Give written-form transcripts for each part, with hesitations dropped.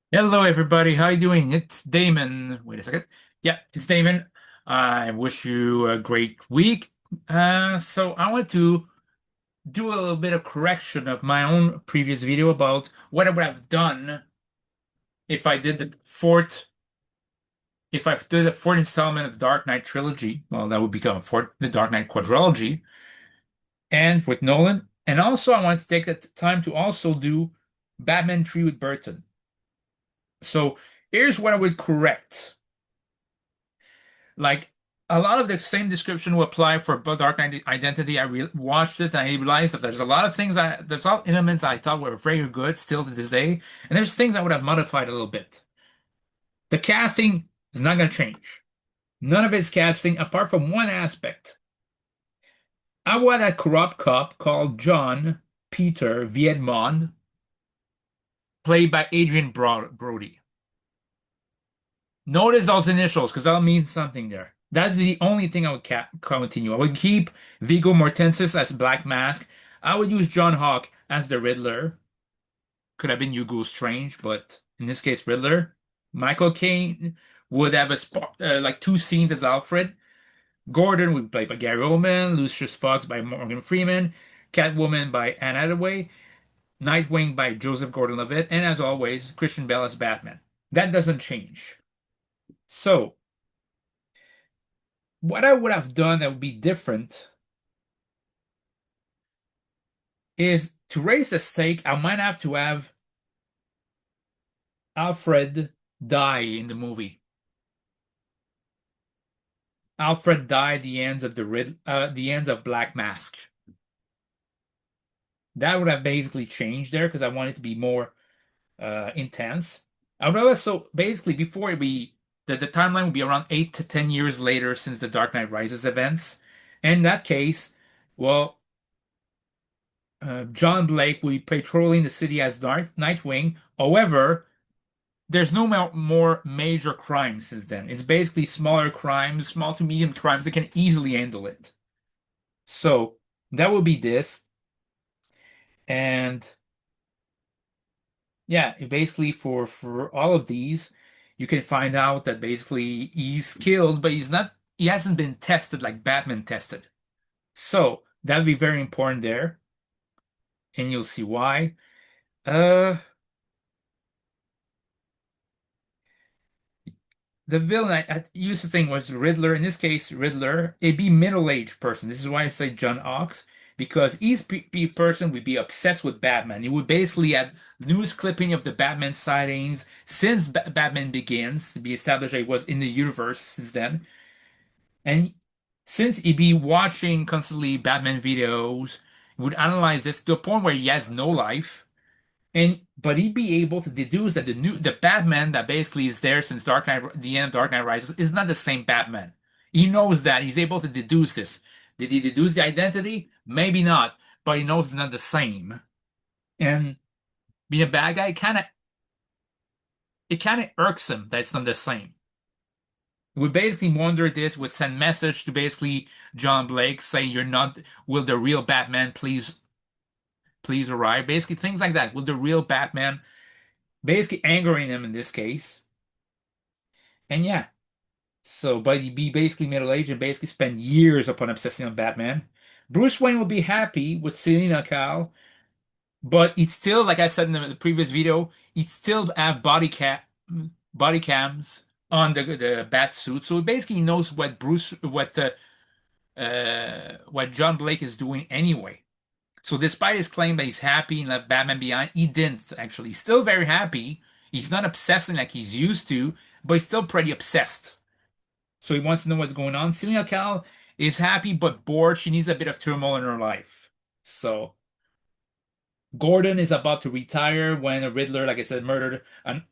Hello, everybody. How you doing? It's Damon. Wait a second. Yeah, it's Damon. I wish you a great week. So I want to do a little bit of correction of my own previous video about what I would have done if I did the fourth installment of the Dark Knight trilogy. Well, that would become the Dark Knight quadrilogy, and with Nolan. And also, I want to take the time to also do Batman 3 with Burton. So here's what I would correct. Like a lot of the same description will apply for Dark Knight Identity. I re watched it and I realized that there's a lot of there's a lot of elements I thought were very good still to this day, and there's things I would have modified a little bit. The casting is not going to change. None of it's casting apart from one aspect. I want a corrupt cop called John Peter Viedmond, played by Adrian Brody. Notice those initials because that'll mean something there. That's the only thing I would continue. I would keep Viggo Mortensen as Black Mask. I would use John Hawke as the Riddler. Could have been Hugo Strange, but in this case, Riddler. Michael Caine would have like two scenes as Alfred. Gordon would be played by Gary Oldman. Lucius Fox by Morgan Freeman. Catwoman by Anne Hathaway. Nightwing by Joseph Gordon-Levitt. And as always, Christian Bale as Batman. That doesn't change. So, what I would have done that would be different is to raise the stake, I might have to have Alfred die in the movie. Alfred died at the ends of the ends of Black Mask. That would have basically changed there because I want it to be more intense. I would also basically before it be the timeline would be around 8 to 10 years later since the Dark Knight Rises events. In that case, well, John Blake will be patrolling the city as Nightwing. However, there's no more major crimes since then. It's basically smaller crimes, small to medium crimes that can easily handle it. So that would be this. And yeah, basically for all of these, you can find out that basically he's killed, but he hasn't been tested like Batman tested. So that'd be very important there, and you'll see why. Uh The villain I used to think was Riddler. In this case, Riddler, it'd be middle-aged person. This is why I say John Ox, because each person would be obsessed with Batman. He would basically have news clipping of the Batman sightings since Batman Begins to be established that he was in the universe since then. And since he'd be watching constantly Batman videos, he would analyze this to a point where he has no life. And but he'd be able to deduce that the Batman that basically is there since the end of Dark Knight Rises is not the same Batman. He knows that. He's able to deduce this. Did he deduce the identity? Maybe not, but he knows it's not the same. And being a bad guy it kind of irks him that it's not the same. We basically wonder this would send message to basically John Blake, say you're not will the real Batman please arrive? Basically things like that. Will the real Batman basically angering him in this case. And yeah, so but he'd be basically middle-aged and basically spend years upon obsessing on Batman. Bruce Wayne would be happy with Selina Kyle, but he'd still, like I said in the previous video, he'd still have body cams on the bat suit. So he basically knows what John Blake is doing anyway. So despite his claim that he's happy and left Batman behind, he didn't actually. He's still very happy. He's not obsessing like he's used to, but he's still pretty obsessed. So he wants to know what's going on. Selina Kyle is happy but bored. She needs a bit of turmoil in her life. So Gordon is about to retire when a Riddler, like I said, murdered an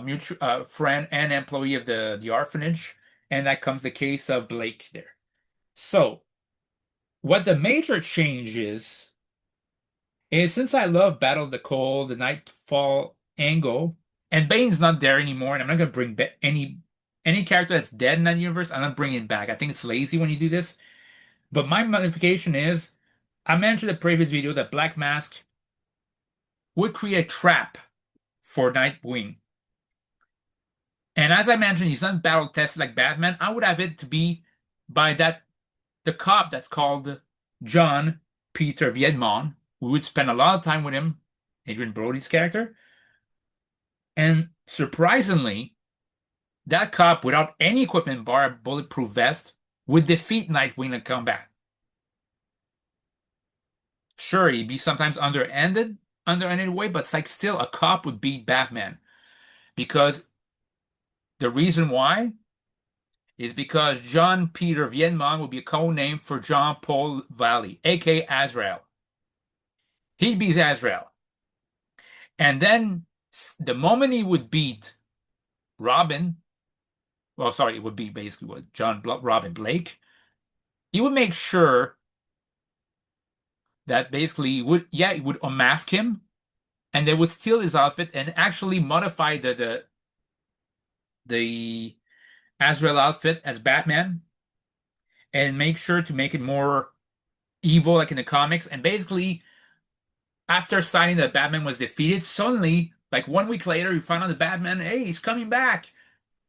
mutual friend and employee of the orphanage, and that comes the case of Blake there. So what the major change is since I love Battle of the Cold, the Nightfall angle, and Bane's not there anymore, and I'm not gonna bring any character that's dead in that universe. I'm not bringing back. I think it's lazy when you do this. But my modification is, I mentioned in the previous video that Black Mask would create a trap for Nightwing. And as I mentioned, he's not battle tested like Batman. I would have it to be by that the cop that's called John Peter Viedmon. We would spend a lot of time with him, Adrian Brody's character. And surprisingly, that cop without any equipment bar, bulletproof vest, would defeat Nightwing in combat. Sure, he'd be sometimes underhanded way, but it's like still a cop would beat Batman. Because the reason why is because John Peter Viedmon will be a code name for John Paul Valley, aka Azrael. He'd be Azrael. And then the moment he would beat Robin, well, sorry, it would be basically what Robin Blake, he would make sure that basically he would unmask him and they would steal his outfit and actually modify the Azrael outfit as Batman and make sure to make it more evil like in the comics. And basically, after signing that Batman was defeated, suddenly, like 1 week later, you find out that Batman, hey, he's coming back.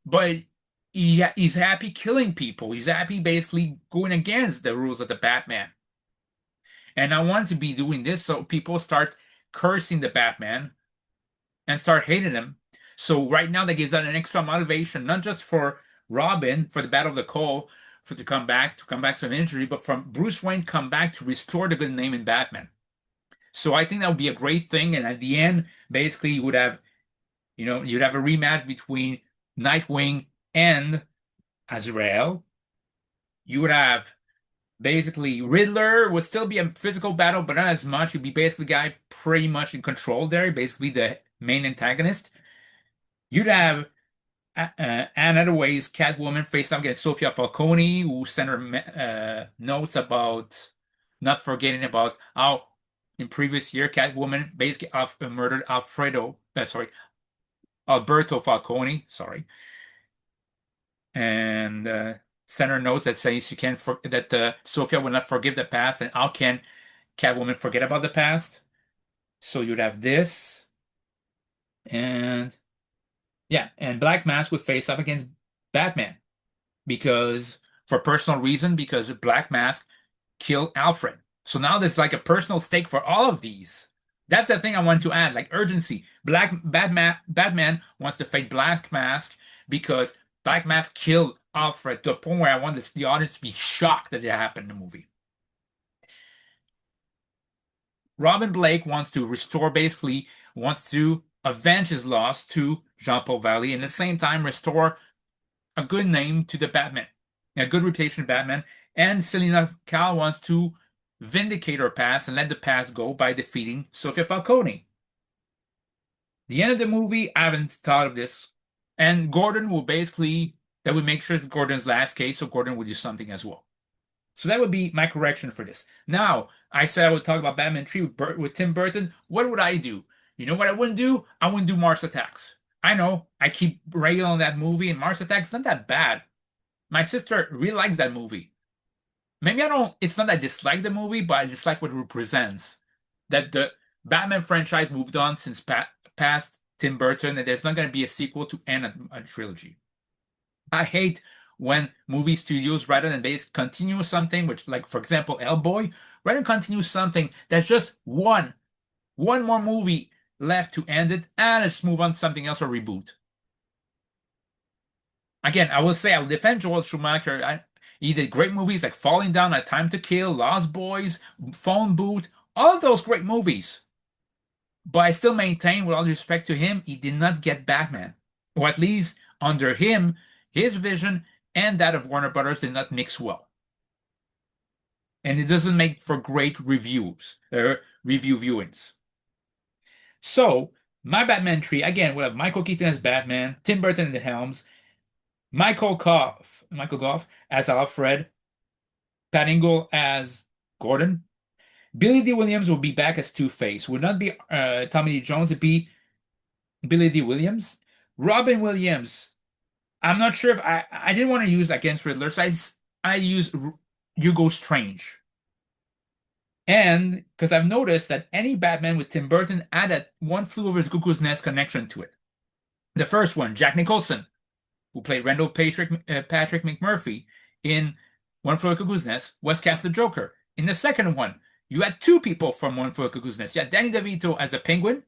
But he's happy killing people. He's happy basically going against the rules of the Batman. And I want to be doing this so people start cursing the Batman and start hating him. So right now that gives that an extra motivation, not just for Robin for the Battle of the Coal for to come back from injury, but from Bruce Wayne come back to restore the good name in Batman. So I think that would be a great thing. And at the end, basically, you would have, you'd have a rematch between Nightwing and Azrael. You would have basically Riddler would still be a physical battle, but not as much. He'd be basically the guy pretty much in control there, basically the main antagonist. You'd have Anne Hathaway's Catwoman face off against Sofia Falcone, who sent her notes not forgetting about how in previous year Catwoman basically murdered Alberto Falcone, sorry, and sent her notes that says she can't that Sofia will not forgive the past, and how can Catwoman forget about the past? So you'd have this, and yeah, and Black Mask would face up against Batman because for personal reason, because Black Mask killed Alfred. So now there's like a personal stake for all of these. That's the thing I want to add, like urgency. Batman wants to fight Black Mask because Black Mask killed Alfred to a point where I want the audience to be shocked that it happened in the movie. Robin Blake wants to avenge his loss to Jean-Paul Valley and at the same time restore a good name to the Batman, a good reputation of Batman. And Selina Kyle wants to vindicate her past and let the past go by defeating Sofia Falcone. The end of the movie, I haven't thought of this. And Gordon will basically, that would make sure it's Gordon's last case, so Gordon would do something as well. So that would be my correction for this. Now, I said I would talk about Batman 3 with Tim Burton. What would I do? You know what I wouldn't do? I wouldn't do Mars Attacks. I know, I keep railing on that movie, and Mars Attacks not that bad. My sister really likes that movie. Maybe it's not that I dislike the movie, but I dislike what it represents. That the Batman franchise moved on since past Tim Burton, and there's not going to be a sequel to end a trilogy. I hate when movie studios, rather than continue something, which, like, for example, Hellboy, rather than continue something that's just one more movie left to end it, and let's move on to something else or reboot. Again, I will say I will defend Joel Schumacher. He did great movies like Falling Down, A Time to Kill, Lost Boys, Phone Booth, all of those great movies. But I still maintain, with all respect to him, he did not get Batman. Or at least under him, his vision and that of Warner Brothers did not mix well. And it doesn't make for great review viewings. So, my Batman tree, again, we'll have Michael Keaton as Batman, Tim Burton in the helms, Michael Goff as Alfred, Pat Ingle as Gordon. Billy D. Williams will be back as Two-Face. Would not be Tommy Lee Jones, it'd be Billy D. Williams. Robin Williams, I'm not sure if I didn't want to use against Riddler, so I use Hugo Strange. And because I've noticed that any Batman with Tim Burton had that One Flew Over the Cuckoo's Nest connection to it. The first one, Jack Nicholson, who played Patrick McMurphy in One Flew Over the Cuckoo's Nest, was cast the Joker. In the second one, you had two people from One Flew Over the Cuckoo's Nest. You had Danny DeVito as the Penguin,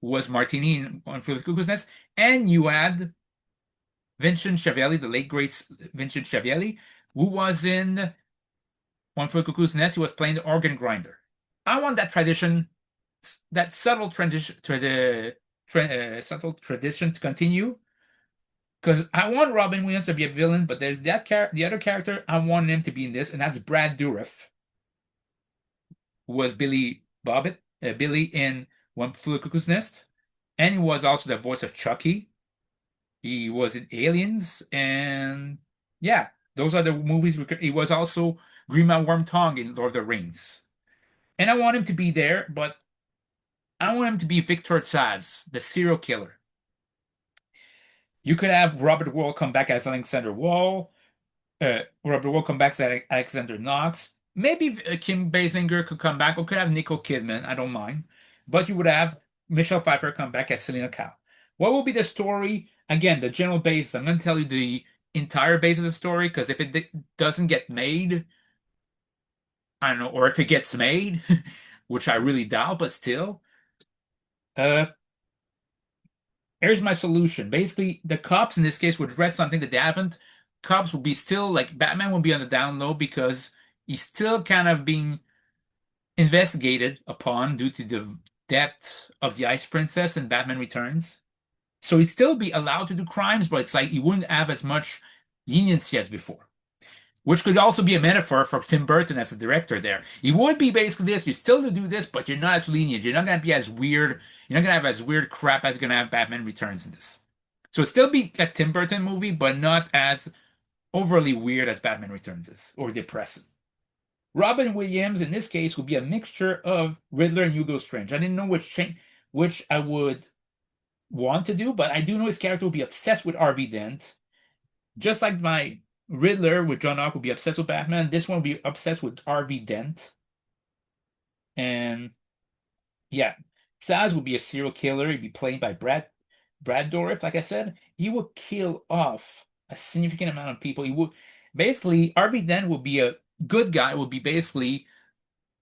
who was Martini in One Flew Over the Cuckoo's Nest, and you had Vincent Schiavelli, the late great Vincent Schiavelli, who was in One Flew Over the Cuckoo's Nest. He was playing the organ grinder. I want that tradition, that subtle tradition to continue. Because I want Robin Williams to be a villain, but there's the other character I want him to be in this, and that's Brad Dourif, who was Billy in One Flew Over the Cuckoo's Nest, and he was also the voice of Chucky. He was in Aliens, and yeah, those are the movies. He was also Grima Wormtongue in Lord of the Rings, and I want him to be there, but I want him to be Victor Zsasz, the serial killer. You could have Robert Wall come back as Alexander Wall. Robert Wall come back as Alexander Knox. Maybe Kim Basinger could come back, or could have Nicole Kidman. I don't mind. But you would have Michelle Pfeiffer come back as Selena Kyle. What will be the story? Again, the general base. I'm going to tell you the entire base of the story because if it doesn't get made, I don't know, or if it gets made, which I really doubt, but still, uh, here's my solution. Basically, the cops in this case would address something that they haven't. Cops would be still like Batman would be on the down low because he's still kind of being investigated upon due to the death of the Ice Princess in Batman Returns. So he'd still be allowed to do crimes, but it's like he wouldn't have as much leniency as before. Which could also be a metaphor for Tim Burton as a director there. He would be basically this, you still do this, but you're not as lenient. You're not gonna be as weird. You're not gonna have as weird crap as you're gonna have Batman Returns in this. So it'd still be a Tim Burton movie, but not as overly weird as Batman Returns is, or depressing. Robin Williams in this case would be a mixture of Riddler and Hugo Strange. I didn't know which I would want to do, but I do know his character will be obsessed with RV Dent. Just like my Riddler with John Ock will be obsessed with Batman, this one will be obsessed with RV Dent. And yeah, Saz will be a serial killer. He'd be played by Brad Dourif, like I said. He would kill off a significant amount of people. He would basically RV Dent would be a good guy, would be basically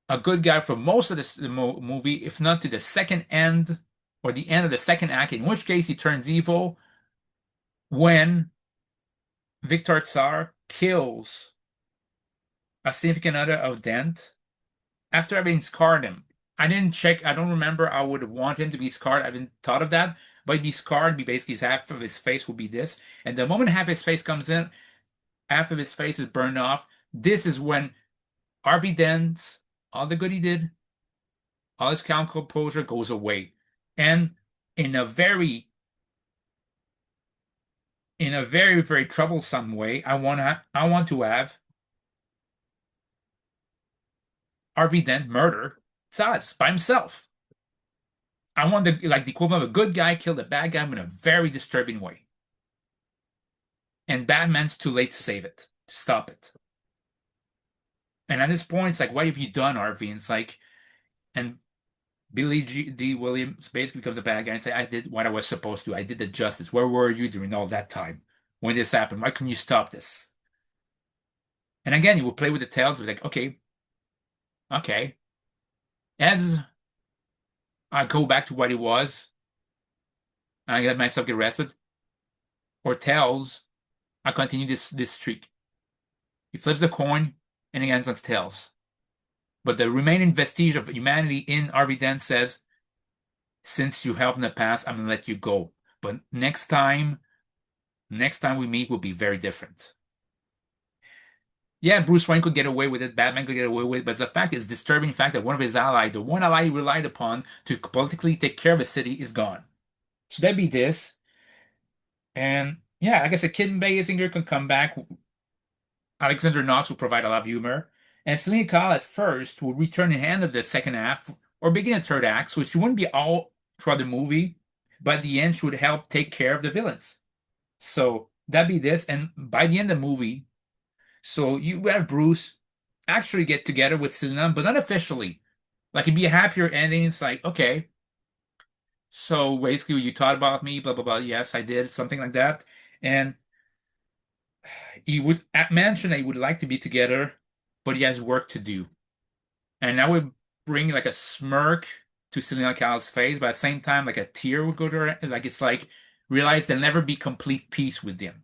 a good guy for most of the movie, if not to the second end or the end of the second act, in which case he turns evil when Victor Tsar kills a significant other of Dent after having scarred him. I didn't check, I don't remember I would want him to be scarred. I haven't thought of that. But he'd be scarred, be basically half of his face would be this. And the moment half his face comes in, half of his face is burned off. This is when RV Dent, all the good he did, all his calm composure goes away. And in a very very troublesome way, I want to have RV Dent murder Zaz by himself. I want the equivalent of a good guy kill the bad guy in a very disturbing way. And Batman's too late to save it, to stop it. And at this point, it's like, what have you done, RV? And it's like, and Billy D. Williams basically becomes a bad guy and say, I did what I was supposed to. I did the justice. Where were you during all that time when this happened? Why couldn't you stop this? And again, he will play with the tails. Like, okay, okay. As I go back to what he was, and I let myself get arrested, or tails, I continue this streak. He flips the coin, and he ends on tails. But the remaining vestige of humanity in RV Dent says, since you helped in the past, I'm gonna let you go. But next time we meet will be very different. Yeah, Bruce Wayne could get away with it, Batman could get away with it, but the fact is disturbing fact that one of his allies, the one ally he relied upon to politically take care of the city, is gone. Should that be this? And yeah, I guess a Kid Basinger can come back. Alexander Knox will provide a lot of humor. And Selena Kyle at first will return in the end of the second half or begin the third act, so she wouldn't be all throughout the movie, but at the end she would help take care of the villains. So that'd be this. And by the end of the movie, so you have Bruce actually get together with Selena, but not officially. Like it'd be a happier ending. It's like, okay, so basically you thought about me, blah blah blah. Yes, I did, something like that. And he would mention that he would like to be together, but he has work to do. And that would bring like a smirk to Selena Kyle's face, but at the same time, like a tear would go to her. Like it's like realize there'll never be complete peace with them.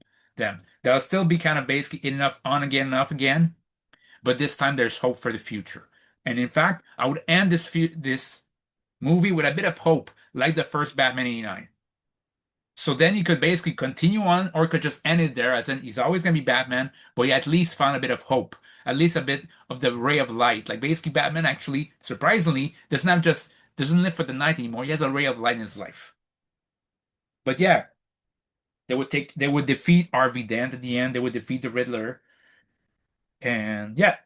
They'll still be kind of basically enough on again, enough again, but this time there's hope for the future. And in fact, I would end this movie with a bit of hope, like the first Batman 89. So then you could basically continue on, or could just end it there, as in he's always going to be Batman, but he at least found a bit of hope, at least a bit of the ray of light. Like basically, Batman actually, surprisingly, doesn't live for the night anymore. He has a ray of light in his life. But yeah, they would defeat Harvey Dent at the end. They would defeat the Riddler, and yeah,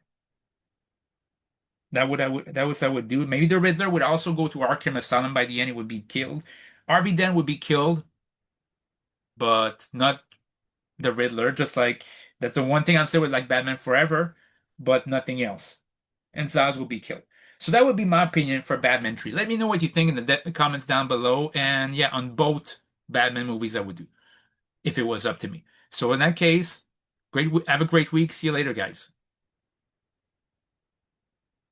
that was I would do. Maybe the Riddler would also go to Arkham Asylum by the end. He would be killed. Harvey Dent would be killed, but not the Riddler, just like that's the one thing I'd say with like Batman Forever, but nothing else. And Zaz will be killed. So that would be my opinion for Batman 3. Let me know what you think in the comments down below. And yeah, on both Batman movies, I would do if it was up to me. So in that case, have a great week. See you later, guys.